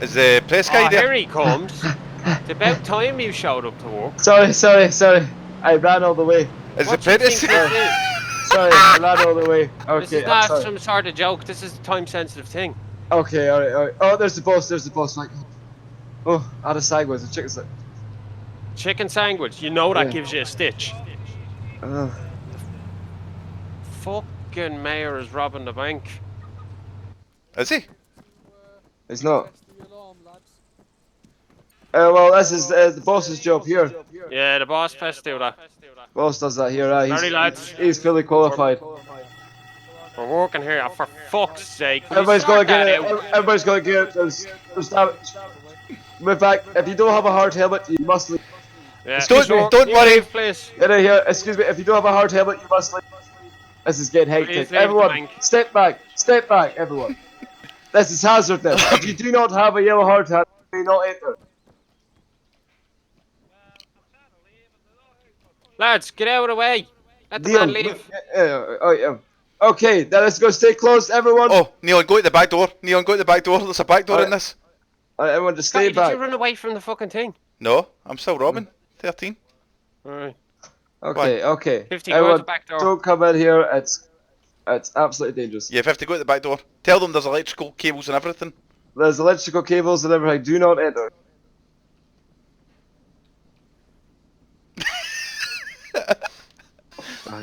Is the press guy there? Here he comes. It's about time you showed up to work. Sorry. I ran all the way. Is the What do you think apprentice? this is? Sorry, I ran all the way. This Okay, is I'm not sorry. some sort of joke. This is a time-sensitive thing. Okay, alright. Oh, there's the boss. Like, oh, out of sideways. The chicken's like, Chicken sandwich. You know that Yeah. gives you a stitch. uh, Fucking mayor is robbing the bank. Is he? it's not. Well, this is the boss's job here. Yeah, the boss best do that. Boss does that here. Sorry, lads. He's fully qualified. We're working here. For fuck's sake. Will you Everybody's sort gonna get that it. out? Everybody's gonna get it. There's damage. In fact, if you don't have a hard helmet, you must leave. Yeah. Don't You worry. leave, please. Here, excuse me. If you don't have a hard helmet, you must leave. This is getting Please hectic. leave the Everyone, bank. step back, everyone. This is hazardous. If you do not have a yellow hard hat, you may not enter. Lads, get out of the way. Let the Leon, man leave. yeah. Okay, then let's go. Stay close, everyone. Oh, Neon, go to the back door. Neon, go to the back door. There's a back door in this. Everyone, just Scotty, stay did back. you run away from the fucking thing? No, I'm still robbing. 13. Alright. Okay. 50, go out Everyone, the back door. don't come in here. It's absolutely dangerous. Yeah, 50, go to the back door. Tell them there's electrical cables and everything. There's electrical cables and everything. Do not enter.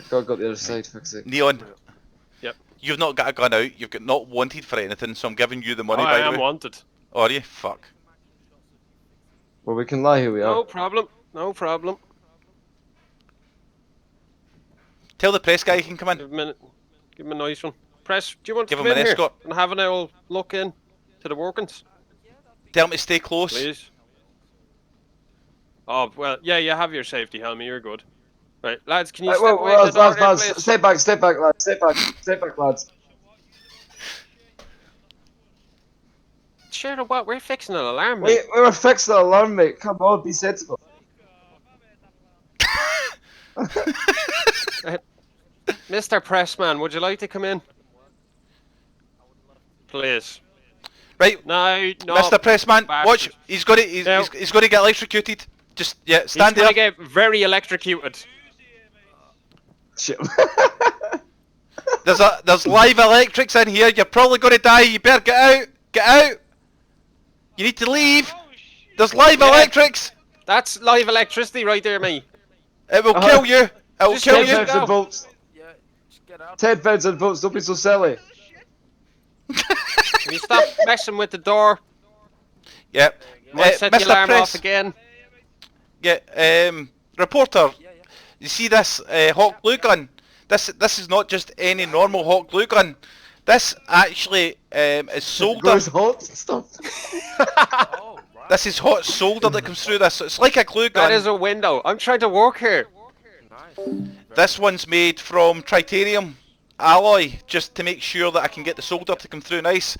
Go the other side. Fix it. Neon. Yep. You've not got a gun out. You've got not wanted for anything, so I'm giving you the money, Oh, by I the am way. wanted. Are you? Fuck. Well, we can lie. Here we are. No problem. No problem. Tell the press guy he can come in. Give him a minute. Give him a nice one. Press, do you want to Give come him in an here escort. and have an old look in to the workings, Tell him to stay close. please? Oh, well, yeah, you have your safety helmet. You're good. Right, lads, can you step away to the door there, lads, please? stay back, lads. Stay back, lads. Sure, what? We're fixing an alarm, We mate. were fixing the alarm, mate. Come on, be sensible. Mr. Pressman, would you like to come in? Please. Right, No, Mr. Pressman, watch. bastards. He's going to No. he's going to get electrocuted. Just stand He's there. gonna get very electrocuted. Shit. There's live electrics in here. You're probably going to die. You better get out. Get out. You need to leave. There's live Yeah. electrics. That's live electricity right there, mate. It will kill you. It will Just kill take you. it. 10 and bolts. Yeah, just get out. 10 beds and bolts. Don't be so silly. Can you stop messing with the door? Yep. Might set the Mr. alarm Press. off again. Yeah. Reporter. Yeah. You see this hot glue gun? This is not just any normal hot glue gun. This actually is solder. Glue's hot stuff. Oh, right. This is hot solder that comes through this. So it's like a glue gun. That is a window. I'm trying to work here. Nice. This one's made from titanium alloy, just to make sure that I can get the solder to come through nice.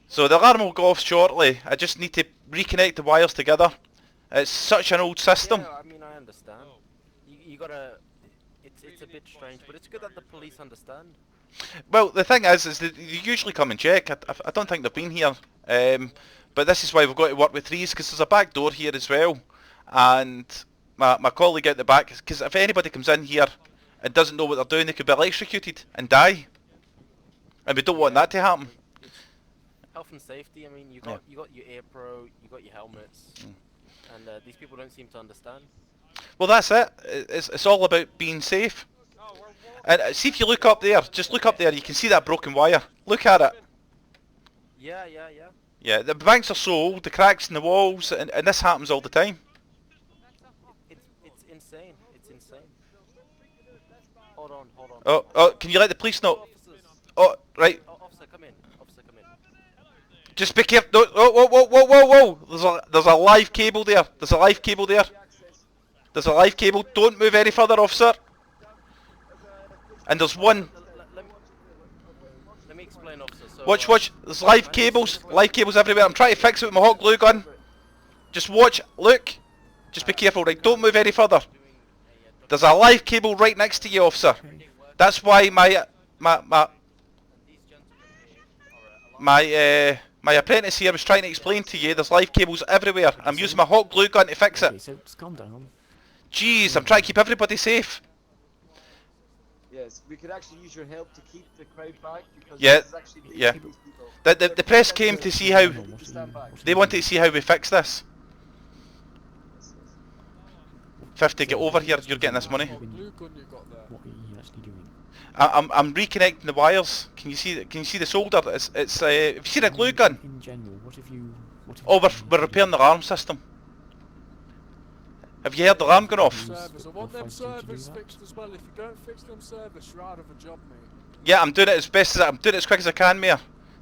So the alarm will go off shortly. I just need to reconnect the wires together. It's such an old system. Yeah, I mean, I understand. You gotta. It's a bit strange, but it's good that the police understand. Well, the thing is that they usually come and check. I don't think they've been here. But this is why we've got to work with threes, because there's a back door here as well. And my colleague out the back, because if anybody comes in here and doesn't know what they're doing, they could be electrocuted and die. And we don't want that to happen. Health and safety. I mean, you got your ear pro, you got your helmets, and these people don't seem to understand. Well, that's it. It's all about being safe. And see if you look up there, just look up there, you can see that broken wire. Look at it. Yeah. Yeah, the banks are so old, the cracks in the walls, and this happens all the time. It's insane. It's insane. Hold on. Oh, can you let the police know? Officers. Oh, right. Oh, officer, come in. Just be careful. No, whoa. There's a live cable there. There's a live cable there. There's a live cable. Don't move any further, officer. And there's one. Let me explain, officer. So, Watch. There's live cables. Live cables everywhere. I'm trying to fix it with my hot glue gun. Just watch. Look. Just be careful, right? Don't move any further. There's a live cable right next to you, officer. That's why my My apprentice here was trying to explain to you there's live cables everywhere. I'm using my hot glue gun to fix Okay, it. so just calm down. Jeez, I'm trying to keep everybody safe. Yes, we could actually use your help to keep the crowd back because Yeah, this is actually yeah. these people. The press came to see how... Stand back. They wanted to see how we fix this. 50, get over here, you're getting this money. What are you actually doing? I'm reconnecting the wires. Can you see the solder? It's have you seen a glue gun? In general, what have you... Oh, we're repairing the alarm system. Have you heard the alarm going off? Servers. I want them servers fixed as well. If you don't fix them servers, you're out of a job, mate. Yeah, I'm doing it as best as I'm doing it as quick as I can, Mayor.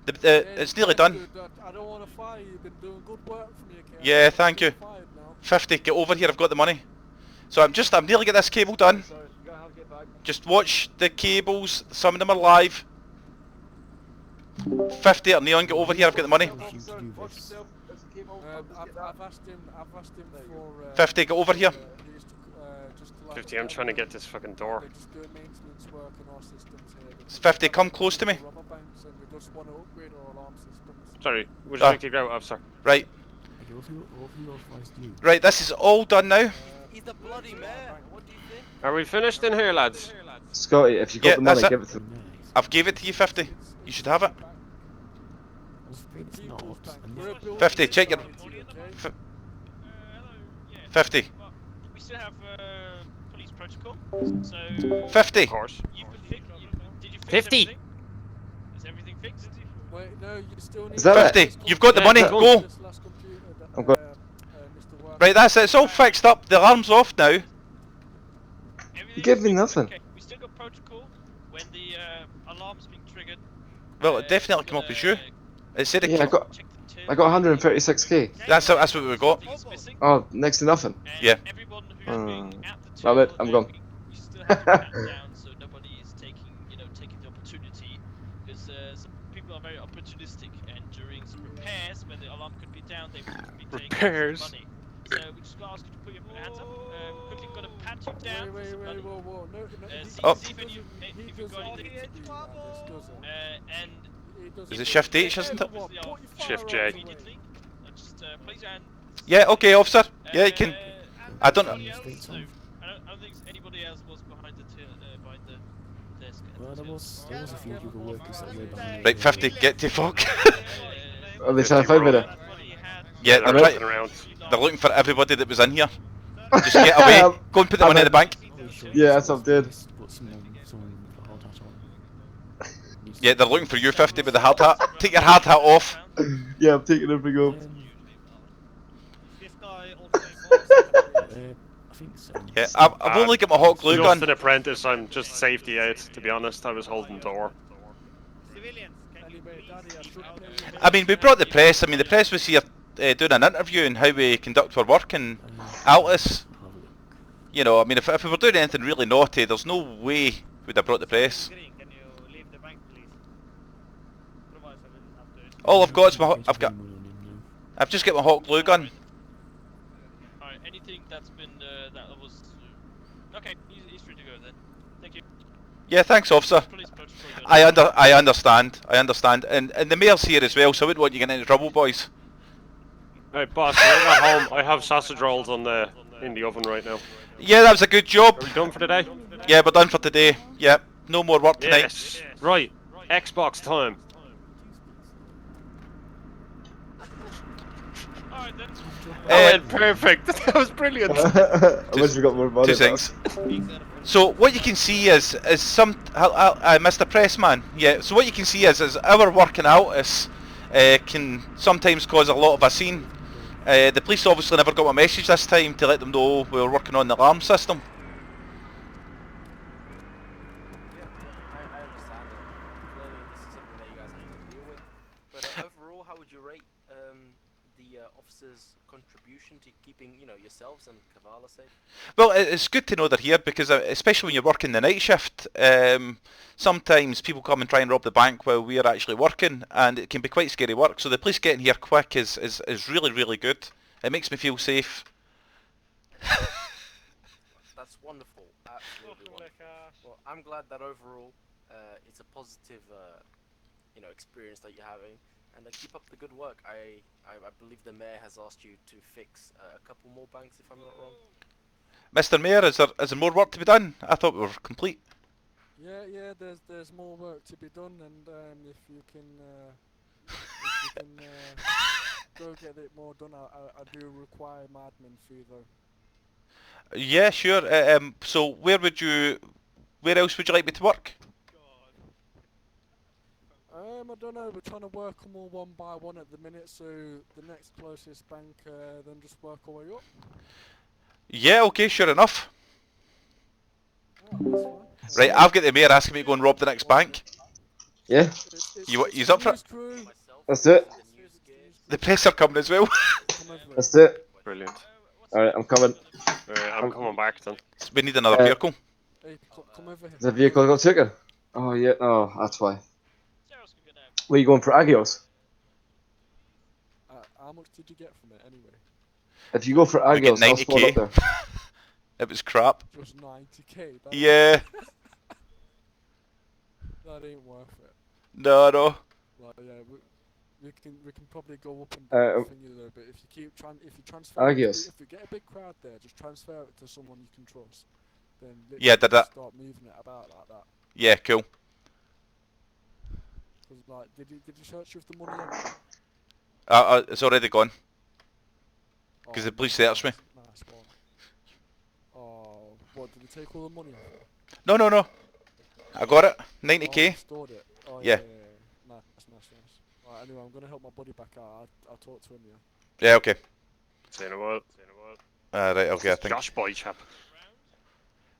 It's nearly done. I don't want to fire you. You've been doing good work for me, okay? Yeah, thank you. Fired now. 50, get over here. I've got the money. So I'm nearly get this cable done. Sorry, you gotta have to get back. Just watch the cables. Some of them are live. 50 or Neon, get over here. I've got the money. Officer, watch yourself. There's a cable. Just get that. I've asked him for... 50, get over here. just to 50, I'm trying to get this fucking door. They're just doing maintenance work on our systems here. 50, come close to me. Rubber banks, and we just want to upgrade our alarm systems. Sorry, would you like to go, officer? Right. Right, this is all done now. He's the bloody mayor. What do you think? Are we finished in here, lads? Scotty, if you got Yeah, the money, that's it. give it to them. I've gave it to you, 50. You should have it. 50, check your... 50. We still have police protocol, so 50. Of course. did you fix 50. everything? Is everything fixed? Wait, no, you still need... Is that 50. You've got the money. Yeah, Go. This last computer that, I'm good. Mr. Ward- Right, that's it. It's all fixed up. The alarm's off now. You gave me nothing. Okay, we still got protocol. When the alarm's being triggered. Well, it definitely came up as you. It said it Yeah, came... I got 136k. That's what we got. Oh, next to nothing. Yeah. Everyone who's being at the Love it, till, I'm gone. We still have to pat down so nobody is taking the opportunity, because some people are very opportunistic, and during some repairs, when the alarm could be down, they would be taking Repairs. some money. So we just ask you to put your hands up. We're quickly gonna pat you down. for some money. whoa, no, See, Oh. see if you got anything. And Is it shift H, isn't it? Shift J. immediately, just place your hand. Yeah, okay, officer. Yeah, you can... I don't know. I don't think anybody else was behind the desk. Well, there was a few people workers that were behind. Right, 50, get to fuck. Are they trying to find me there? Yeah, They're they're, looking around. they're looking for everybody that was in here. Just get away. Go and put the money in the bank. Yeah, that's what I'm doing. Yeah, they're looking for you, 50, with the hard hat. Take your hard hat off. Yeah, I'm taking everything off. I think so. Yeah, I've only got my hot glue Just gun. an apprentice, I'm just safety aid, to be honest. I was holding the door. I mean, we brought the press. I mean, the press was here doing an interview on how we conduct our work in Altus. You know, I mean, if we were doing anything really naughty, there's no way we'd have brought the press. All I've got is my I've just got my hot glue gun. Alright, anything that's been that was okay. He's free to go then. Thank you. Yeah, thanks, officer. Police protocol. I understand, and the mayor's here as well, so I wouldn't want you getting into trouble, boys. Hey, boss, when I got home, I have sausage rolls in the oven right now. Yeah, that was a good job. Are we done for today? Yeah, we're done for today. Yeah, no more work tonight. Yes. Right. Xbox time. Alright then. Perfect. That was brilliant. I wish we got more money. Two things. So what you can see is Mr. Pressman. Yeah. So what you can see is our working out can sometimes cause a lot of a scene. The police obviously never got a message this time to let them know we were working on the alarm system. I understand it. Clearly, this is something that you guys need to deal with. But overall, how would you rate the officers' contribution to keeping, yourselves and Kavala safe? Well, it's good to know they're here because, especially when you're working the night shift, sometimes people come and try and rob the bank while we're actually working, and it can be quite scary work. So the police getting here quick is really, really good. It makes me feel safe. That's wonderful. Absolutely wonderful. Well, I'm glad that overall it's a positive, experience that you're having, And keep up the good work. I believe the mayor has asked you to fix a couple more banks, if I'm not wrong. Mr. Mayor, is there more work to be done? I thought we were complete. Yeah, there's more work to be done, and if you can go get it more done, I do require my admin fee though. Yeah, sure. So where else would you like me to work? I don't know, we're trying to work them all one by one at the minute, so the next closest bank, then just work our way up. Yeah, okay, sure enough. Alright, that's Right, fine. I've got the mayor asking me to go and rob the next bank. Yeah, He's up for it? Crew. let's do it. The press are coming as well. Come over Let's do it. Brilliant. Alright, I'm coming. Alright, I'm coming back then. We need another vehicle. Hey, come over here. Is the vehicle got taken? Oh yeah, oh, that's why. Where are you going for Agios? How much did you get from it anyway? If you go for We get Agios, I'll spawn 90k. up there. It was crap. Just 90k. Yeah. That ain't worth it. No. Like, yeah, we can probably go up and down the thingy though, but if you transfer Agios. if you get a big crowd there, just transfer it to someone you can trust. Then Yeah, did that. start moving it about like that. Yeah, cool. Cause like, did you search with the money? It's already gone. Because the police searched me. Nice one. Oh, what, did they take all the money off? No. I got it. Oh, 90k. you stored it. Oh, Yeah. Nice. Alright, anyway, I'm gonna help my buddy back out. I'll talk to him, yeah. Yeah, okay. See you in a while. Right, okay, I think. Josh boy chap.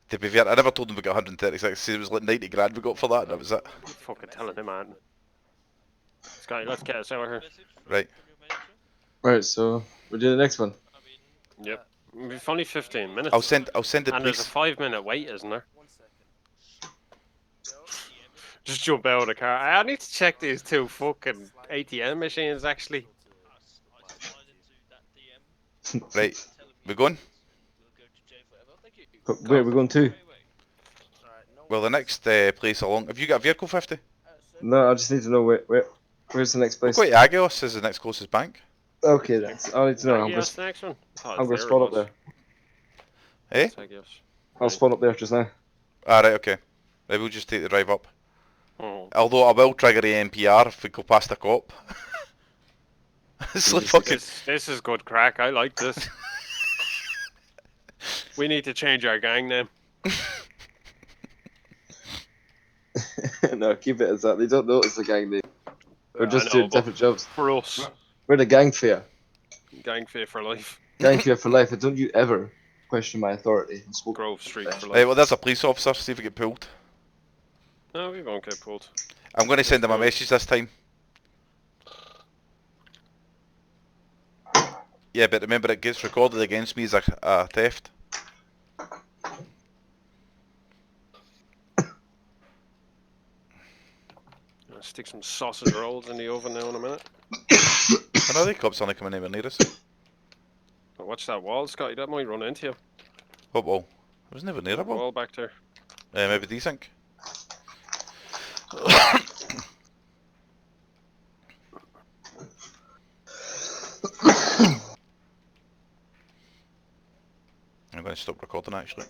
To be fair, I never told him we got 136. It was like 90 grand we got for that, and that was it. Fucking telling him, man. Scotty, let's get us out of here. Right. Right, so we'll do the next one. Yep. We've only 15 minutes. I'll send the And there's a police. 5-minute wait, isn't there? 1 second. Just jump out of the car. I need to check these two fucking ATM machines, actually. Right. We going? But where are we going to? Alright, no Well, the next place along. Have you got a vehicle, 50? No, I just need to know where's the next We'll place. go to Agios is the next closest bank. Okay, then. I need to know. Yeah, that's the next one. I'm going to spawn up there. Eh? I'll spawn up there just now. Alright, okay. Maybe we'll just take the drive up. Oh. Although I will trigger the NPR if we go past a cop. It's like fucking... This is good crack. I like this. We need to change our gang name. No, keep it as that. They don't know it's a gang name. We're just doing different jobs. For us, We're the gang fair. gang fair for life. Gang fair for life. And don't you ever question my authority. And spoke Grove Street for Right, life. well, there's a police officer. See if we get pulled. No, we won't get pulled. I'm going to send him a message this time. Yeah, but remember it gets recorded against me as a theft. I'll stick some sausage rolls in the oven now in a minute. I know the cops aren't coming anywhere near us. But watch that wall, Scotty. That might run into you. What wall? I was never near a That wall. wall back there. Maybe desync. I'm going to stop recording actually.